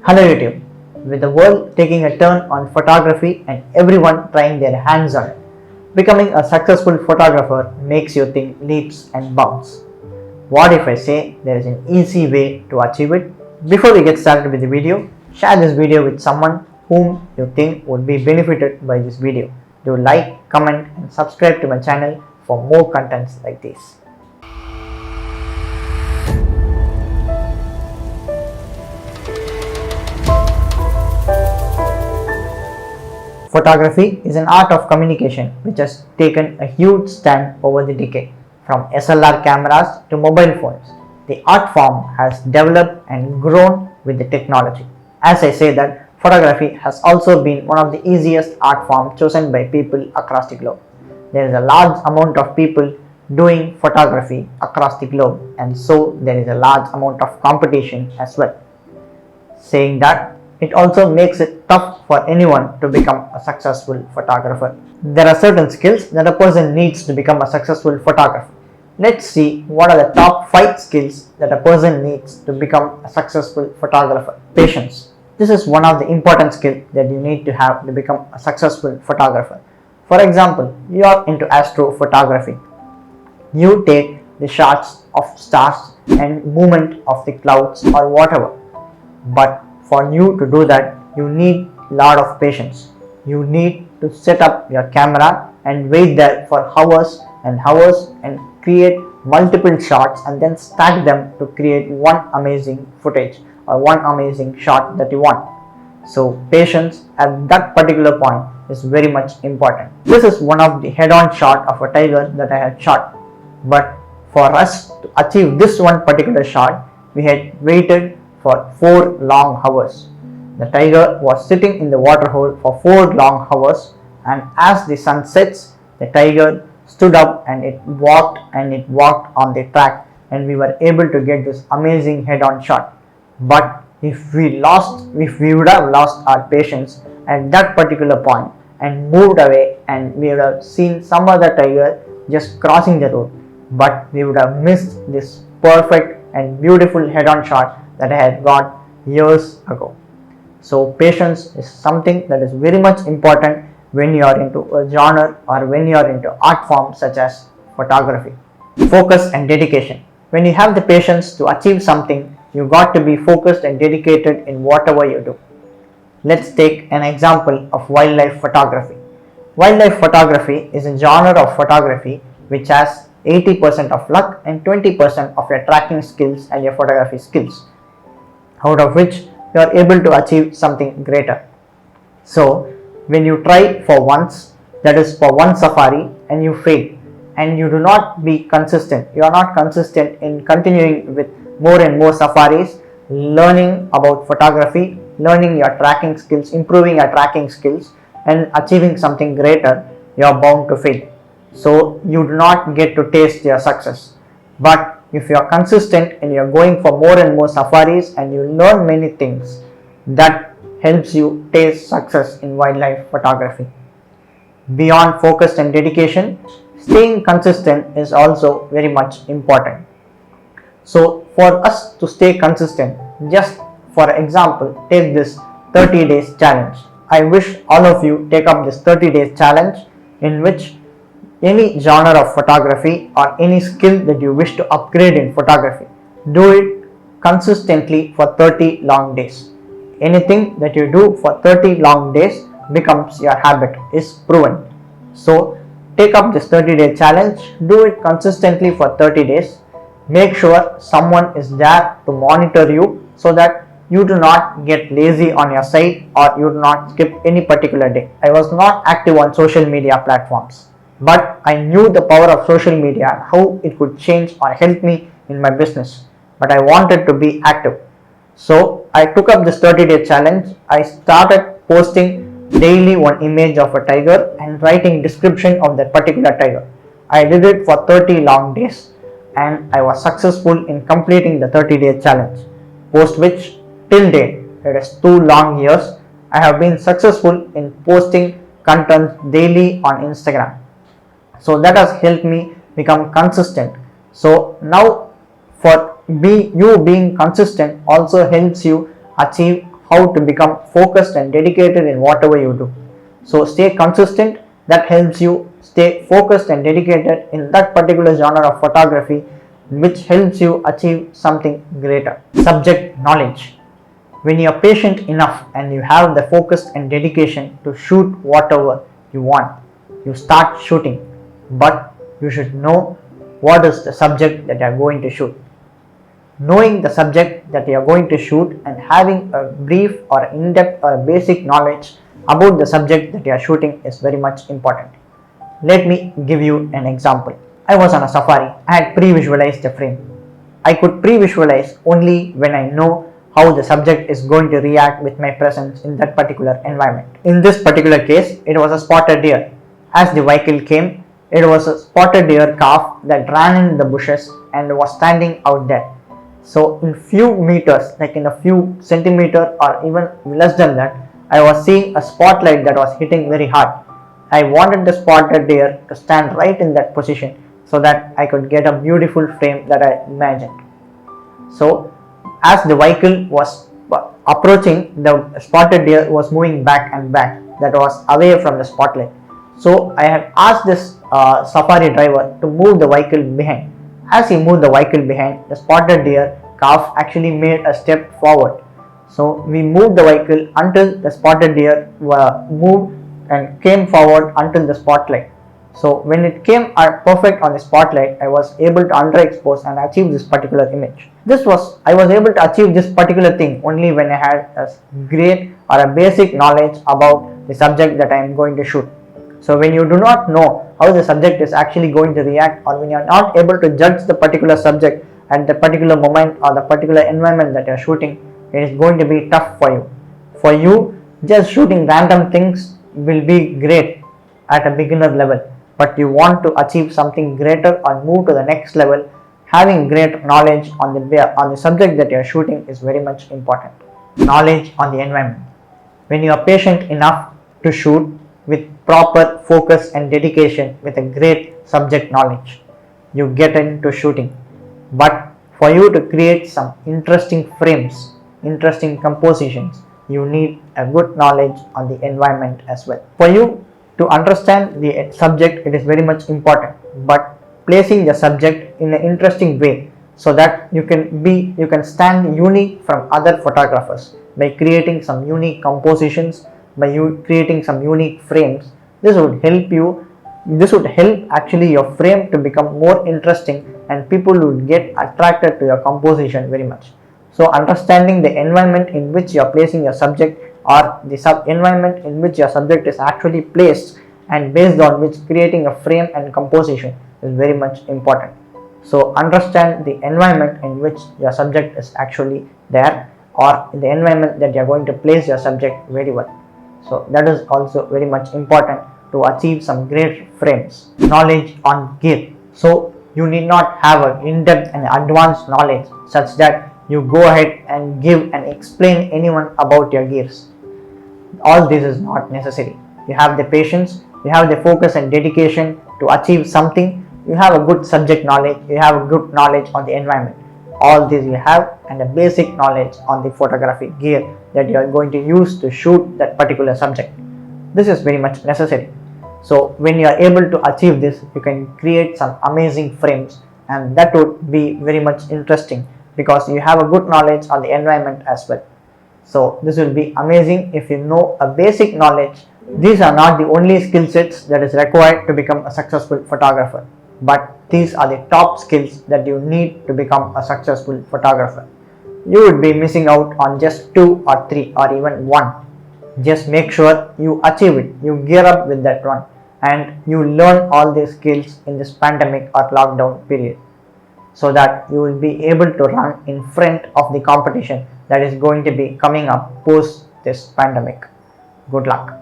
Hello YouTube. With the world taking a turn on photography and everyone trying their hands on it, becoming a successful photographer makes you think leaps and bounds. What if I say there is an easy way to achieve it? Before we get started with the video, share this video with someone whom you think would be benefited by this video. Do like, comment and subscribe to my channel for more contents like this. Photography is an art of communication which has taken a huge stand over the decade. From SLR cameras to mobile phones, the art form has developed and grown with the technology. As I say that, photography has also been one of the easiest art forms chosen by people across the globe. There is a large amount of people doing photography across the globe, and so there is a large amount of competition as well. Saying that, it also makes it tough for anyone to become a successful photographer. There are certain skills that a person needs to become a successful photographer. Let's see what are the top 5 skills that a person needs to become a successful photographer. Patience. This is one of the important skills that you need to have to become a successful photographer. For example, you are into astrophotography. You take the shots of stars and movement of the clouds or whatever. But for you to do that, you need a lot of patience. You need to set up your camera and wait there for hours and hours and create multiple shots and then stack them to create one amazing footage or one amazing shot that you want. So patience at that particular point is very much important. This is one of the head-on shot of a tiger that I had shot. But for us to achieve this one particular shot, we had waited for 4 long hours. The tiger was sitting in the water hole for 4 long hours, and as the sun sets, the tiger stood up and it walked on the track, and we were able to get this amazing head-on shot. But if we would have lost our patience at that particular point and moved away, and we would have seen some other tiger just crossing the road, but we would have missed this perfect and beautiful head-on shot that I had got years ago. So patience is something that is very much important when you are into a genre or when you are into art forms such as photography. Focus and dedication. When you have the patience to achieve something, you got to be focused and dedicated in whatever you do. Let's take an example of wildlife photography. Wildlife photography is a genre of photography which has 80% of luck and 20% of your tracking skills and your photography skills, out of which you are able to achieve something greater. So when you try for once, that is for one safari, and you fail and you do not be consistent, you are not consistent in continuing with more and more safaris, learning about photography, learning your tracking skills, improving your tracking skills and achieving something greater, you are bound to fail. So you do not get to taste your success. But if you are consistent and you are going for more and more safaris and you learn many things, that helps you taste success in wildlife photography. Beyond focus and dedication, staying consistent is also very much important. So for us to stay consistent, just for example, take this 30 days challenge. I wish all of you take up this 30 days challenge, in which any genre of photography or any skill that you wish to upgrade in photography, do it consistently for 30 long days. Anything that you do for 30 long days becomes your habit, is proven. So take up this 30-day challenge, do it consistently for 30 days. Make sure someone is there to monitor you so that you do not get lazy on your site or you do not skip any particular day. I was not active on social media platforms, but I knew the power of social media and how it could change or help me in my business. But I wanted to be active. So I took up this 30-day challenge. I started posting daily one image of a tiger and writing description of that particular tiger. I did it for 30 long days and I was successful in completing the 30-day challenge, post which till date, it is 2 long years, I have been successful in posting content daily on Instagram. So that has helped me become consistent. So now for you being consistent also helps you achieve how to become focused and dedicated in whatever you do. So stay consistent, that helps you stay focused and dedicated in that particular genre of photography, which helps you achieve something greater. Subject knowledge. When you are patient enough and you have the focus and dedication to shoot whatever you want, you start shooting. But you should know what is the subject that you are going to shoot. Knowing the subject that you are going to shoot and having a brief or in-depth or basic knowledge about the subject that you are shooting is very much important. Let me give you an example. I was on a safari. I had pre-visualized the frame. I could pre-visualize only when I know how the subject is going to react with my presence in that particular environment. In this particular case, it was a spotted deer. As the vehicle came, it was a spotted deer calf that ran in the bushes and was standing out there. So in few meters, like in a few centimeters or even less than that, I was seeing a spotlight that was hitting very hard. I wanted the spotted deer to stand right in that position so that I could get a beautiful frame that I imagined. So as the vehicle was approaching, the spotted deer was moving back and back, that was away from the spotlight. So I had asked this safari driver to move the vehicle behind. As he moved the vehicle behind, the spotted deer calf actually made a step forward. So we moved the vehicle until the spotted deer moved and came forward until the spotlight. So when it came perfect on the spotlight, I was able to underexpose and achieve this particular image. I was able to achieve this particular thing only when I had a great or a basic knowledge about the subject that I am going to shoot. So when you do not know how the subject is actually going to react, or when you are not able to judge the particular subject at the particular moment or the particular environment that you are shooting, it is going to be tough for you. For you, just shooting random things will be great at a beginner level, but you want to achieve something greater or move to the next level, having great knowledge on the subject that you are shooting is very much important. Knowledge on the environment. When you are patient enough to shoot with proper focus and dedication with a great subject knowledge, you get into shooting. But for you to create some interesting frames, interesting compositions, you need a good knowledge on the environment as well. For you to understand the subject, it is very much important, but placing the subject in an interesting way so that you can stand unique from other photographers by creating some unique compositions, by you creating some unique frames. This would help actually your frame to become more interesting and people would get attracted to your composition very much. So understanding the environment in which you are placing your subject, or the environment in which your subject is actually placed, and based on which creating a frame and composition is very much important. So understand the environment in which your subject is actually there, or the environment that you are going to place your subject very well. So that is also very much important to achieve some great frames. Knowledge on gear. So you need not have an in-depth and advanced knowledge such that you go ahead and give and explain anyone about your gears. All this is not necessary. You have the patience, you have the focus and dedication to achieve something, you have a good subject knowledge, you have a good knowledge on the environment. All this you have, and a basic knowledge on the photographic gear that you are going to use to shoot that particular subject. This is very much necessary. So when you are able to achieve this, you can create some amazing frames, and that would be very much interesting because you have a good knowledge on the environment as well. So this will be amazing if you know a basic knowledge. These are not the only skill sets that is required to become a successful photographer, but these are the top skills that you need to become a successful photographer. You would be missing out on just 2 or 3 or even 1. Just make sure you achieve it, you gear up with that one, and you learn all these skills in this pandemic or lockdown period, so that you will be able to run in front of the competition that is going to be coming up post this pandemic. Good luck.